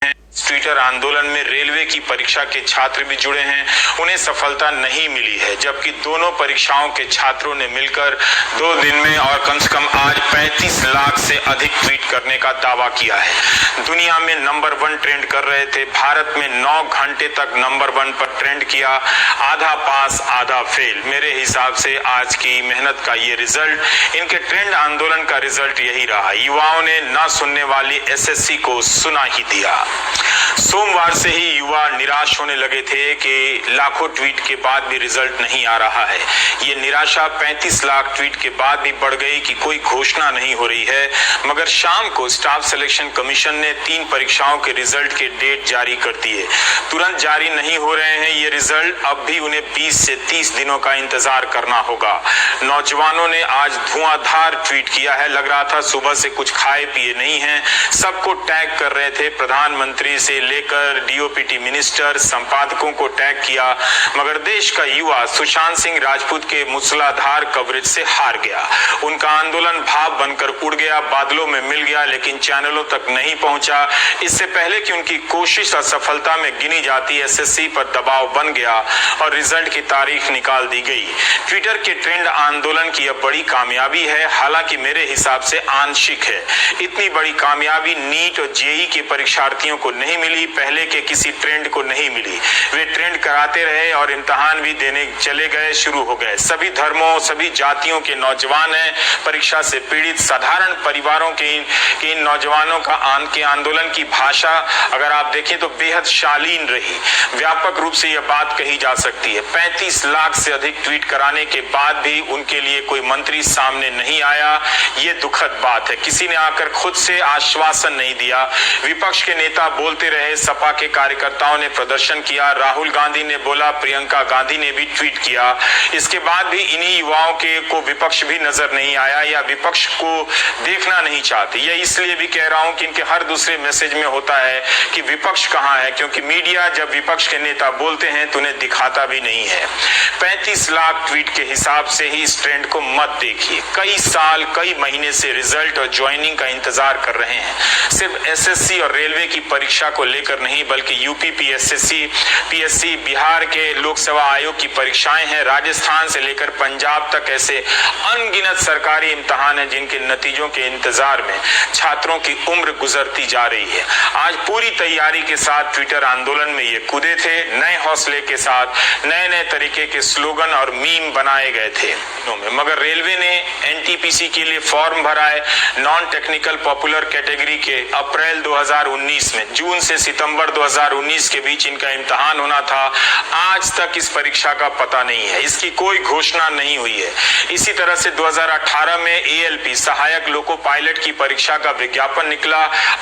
Twitter आंदोलन में railway की परीक्षा के छात्र भी जुड़े हैं। उन्हें सफलता नहीं मिली है, जबकि दोनों परीक्षाओं के छात्रों ने मिलकर 2 दिन में और कम से कम आज 35 लाख से अधिक ट्वीट करने का दावा किया है। दुनिया में नंबर 1 ट्रेंड कर रहे थे। भारत में 9 घंटे तक नंबर 1 पर ट्रेंड किया। आधा पास आधा फेल। मेरे हिसाब से आज की मेहनत का ये रिजल्ट, इनके ट्रेंड आंदोलन का रिजल्ट यही रहा। युवाओं ने न सुनने वाली एसएससी को सुना ही दिया। सोमवार से ही युवा निराश होने लगे थे कि लाखों ट्वीट के बाद भी रिजल्ट नहीं आ रहा है। ये निराशा 35 लाख ट्वीट के बाद भी बढ़ गई कि कोई घोषणा नहीं हो रही है। मगर शाम को स्टाफ सिलेक्शन कमीशन ने 3 परीक्षाओं के रिजल्ट के डेट जारी कर दिए। तुरंत जारी नहीं हो रहे हैं ये रिजल्ट। अब भी उन्हें 20 से 30 दिनों का इंतजार करना होगा। नौजवानों ने आज धुआंधार ट्वीट किया है। लग रहा था सुबह से कुछ खाए पिए नहीं है। सबको टैग कर रहे थे, प्रधानमंत्री से लेकर डीओपीटी मिनिस्टर, संपादकों को टैग किया। मगर देश का युवा सुशांत सिंह राजपूत के मूसलाधार कवरेज से हार गया। उनका आंदोलन भाव बनकर उड़ गया, बादलों में मिल गया, लेकिन चैनलों तक नहीं पहुंचा। इससे पहले कि उनकी कोशिश असफलता में गिनी जाती, एसएससी पर दबाव बन गया और रिजल्ट की तारीख निकाल दी गई। ट्विटर के ट्रेंड आंदोलन की यह बड़ी कामयाबी है, हालांकि मेरे हिसाब से आंशिक है। इतनी बड़ी कामयाबी नीट और जेईई के परीक्षार्थियों को नहीं मिली, पहले के किसी ट्रेंड को नहीं मिली। वे ट्रेंड कराते रहे और इम्तिहान भी देने चले गए, शुरू हो गए। सभी धर्मों, सभी जातियों के नौजवान हैं परीक्षा से पीड़ित। साधारण परिवारों के इन नौजवानों का आंदोलन की भाषा अगर आप देखें तो बेहद शालीन रही। व्यापक रूप से यह बात कही जा सकती है। 35 लाख से अधिक ट्वीट कराने के बाद भी उनके लिए कोई मंत्री सामने नहीं आया। ये दुखद बात है। किसी ने आकर खुद से आश्वासन नहीं दिया। विपक्ष के नेता बोलते रहे, सपा के कार्यकर्ताओं ने प्रदर्शन किया, राहुल गांधी ने बोला, प्रियंका गांधी ने भी ट्वीट किया। इसके बाद भी इन्हीं युवाओं को विपक्ष भी नजर नहीं आया या विपक्ष को देखना नहीं चाहते। यह इसलिए भी कह रहा हूं कि इनके हर दूसरे मैसेज में होता है कि विपक्ष कहां है, क्योंकि मीडिया जब विपक्ष के नेता बोलते हैं तो उन्हें दिखाता भी नहीं है। 35 लाख ट्वीट के हिसाब से ही इस ट्रेंड को मत देखिए। कई साल, कई महीने से रिजल्ट और ज्वाइनिंग का इंतजार कर रहे हैं। सिर्फ एसएससी और रेलवे की परीक्षा को लेकर नहीं, बल्कि यूपी पीएससी, बिहार के लोकसेवा आयोग की परीक्षाएं हैं, राजस्थान से लेकर पंजाब तक ऐसे अनगिनत सरकारी इम्तिहान हैं जिनके नतीजों के इंतजार में छात्रों की उम्र गुजरती जा रही है। आज पूरी तैयारी के साथ ट्विटर आंदोलन में ये कूदे थे। नए हौसले के साथ नए तरीके के स्लोगन और मीम बनाए गए थे। मगर रेलवे ने एनटीपीसी के लिए फॉर्म भरा है, नॉन टेक्निकल पॉपुलर कैटेगरी के। अप्रैल 2019 में, जून से सितंबर 2019 के बीच इनका इम्तिहान होना था। आज तक इस परीक्षा का पता नहीं है, इसकी कोई घोषणा नहीं हुई है। इसी तरह से 2018 में एएलपी सहायक लोको पायलट की परीक्षा का विज्ञापन निकला।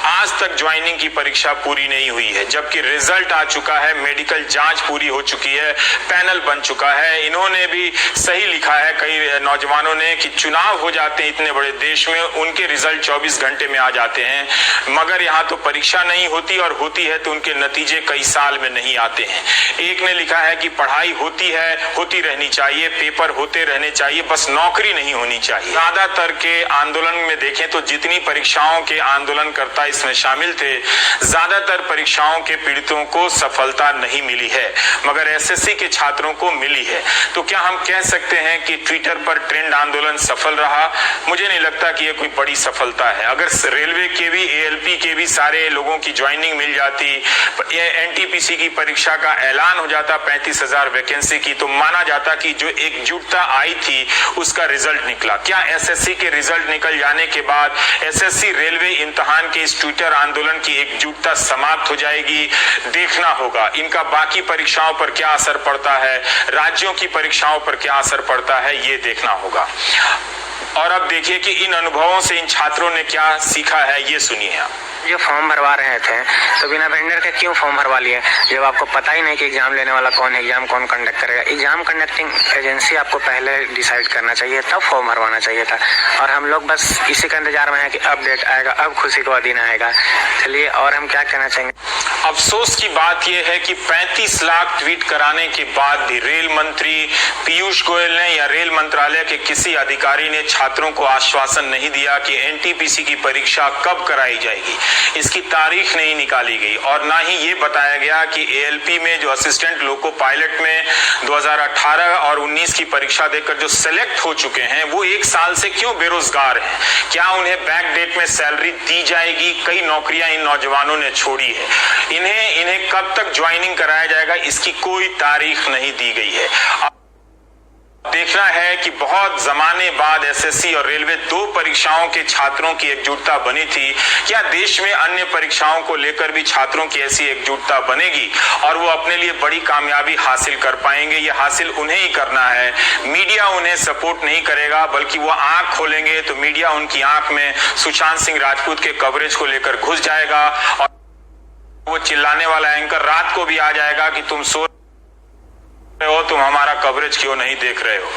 आज तक ज्वाइनिंग की परीक्षा पूरी नहीं हुई है, जबकि रिजल्ट आ चुका है, मेडिकल जांच पूरी हो चुकी है, पैनल बन चुका है। इन्होंने भी सही लिखा है कई नौजवानों ने कि चुनाव हो जाते हैं इतने बड़े देश में, उनके रिजल्ट 24 घंटे में आ जाते हैं। मगर यहाँ तो परीक्षा नहीं होती, और होती है तो उनके नतीजे कई साल में नहीं आते हैं। एक ने लिखा है कि पढ़ाई होती है, होती रहनी चाहिए, पेपर होते रहने चाहिए, बस नौकरी नहीं होनी चाहिए। ज्यादातर के आंदोलन में देखें तो जितनी परीक्षाओं के आंदोलनकर्ता इसमें शामिल थे, ज्यादातर परीक्षाओं के पीड़ितों को सफलता नहीं मिली है, मगर एसएससी के छात्रों को मिली है। तो क्या हम कह सकते हैं कि ट्विटर पर ट्रेंड आंदोलन सफल रहा? मुझे नहीं लगता कि यह कोई बड़ी सफलता है। अगर रेलवे के भी, एएलपी के भी सारे लोगों की ज्वाइनिंग मिल जाती, एनटीपीसी की परीक्षा का ऐलान हो जाता 35,000 वैकेंसी की, तो माना जाता कि जो एकजुटता आई थी उसका रिजल्ट निकला। क्या एसएससी के रिजल्ट निकल जाने के बाद एसएससी रेलवे इम्तिहान के इस ट्विटर आंदोलन की एकजुटता समाप्त हो जाएगी? देखना होगा। इनका बाकी परीक्षाओं पर क्या असर पड़ता है, राज्यों की परीक्षाओं पर क्या असर पड़ता है, ये देखना होगा। और अब देखिए कि इन अनुभवों से इन छात्रों ने क्या सीखा है, ये सुनिए आप। जो फॉर्म भरवा रहे थे तो बिना वेंडर के क्यों फॉर्म भरवा लिए, जब आपको पता ही नहीं कि एग्जाम लेने वाला कौन है, एग्जाम कौन कंडक्ट करेगा। एग्जाम कंडक्टिंग एजेंसी आपको पहले डिसाइड करना चाहिए, तब फॉर्म भरवाना चाहिए था। और हम लोग बस इसी का इंतजार में है कि अब डेट आएगा, अब खुशी का दिन आएगा। चलिए, और हम क्या कहना चाहेंगे। अफसोस की बात यह है कि 35 लाख ट्वीट कराने के बाद भी रेल मंत्री पीयूष गोयल ने या रेल मंत्रालय के किसी अधिकारी ने छात्रों को आश्वासन नहीं दिया कि एनटीपीसी की परीक्षा कब कराई जाएगी। इसकी तारीख नहीं निकाली गई और ना ही ये बताया गया कि एएलपी में जो असिस्टेंट लोको पायलट में 2018 और 19 की परीक्षा देकर जो सेलेक्ट हो चुके हैं वो 1 साल से क्यों बेरोजगार हैं। क्या उन्हें बैक डेट में सैलरी दी जाएगी? कई नौकरियां इन नौजवानों ने छोड़ी है। इन्हें कब तक ज्वाइनिंग कराया जाएगा इसकी कोई तारीख नहीं दी गई है। देखना है कि बहुत जमाने बाद एसएससी और रेलवे 2 परीक्षाओं के छात्रों की एकजुटता बनी थी। क्या देश में अन्य परीक्षाओं को लेकर भी छात्रों की ऐसी एकजुटता बनेगी और वो अपने लिए बड़ी कामयाबी हासिल कर पाएंगे? ये हासिल उन्हें ही करना है। मीडिया उन्हें सपोर्ट नहीं करेगा बल्कि वो आंख खोलेंगे तो मीडिया उनकी आंख में सुशांत सिंह राजपूत के कवरेज को लेकर घुस जाएगा और वो चिल्लाने वाला एंकर रात को भी आ जाएगा कि तुम सो रहे हो, तुम हमारा कवरेज क्यों नहीं देख रहे हो।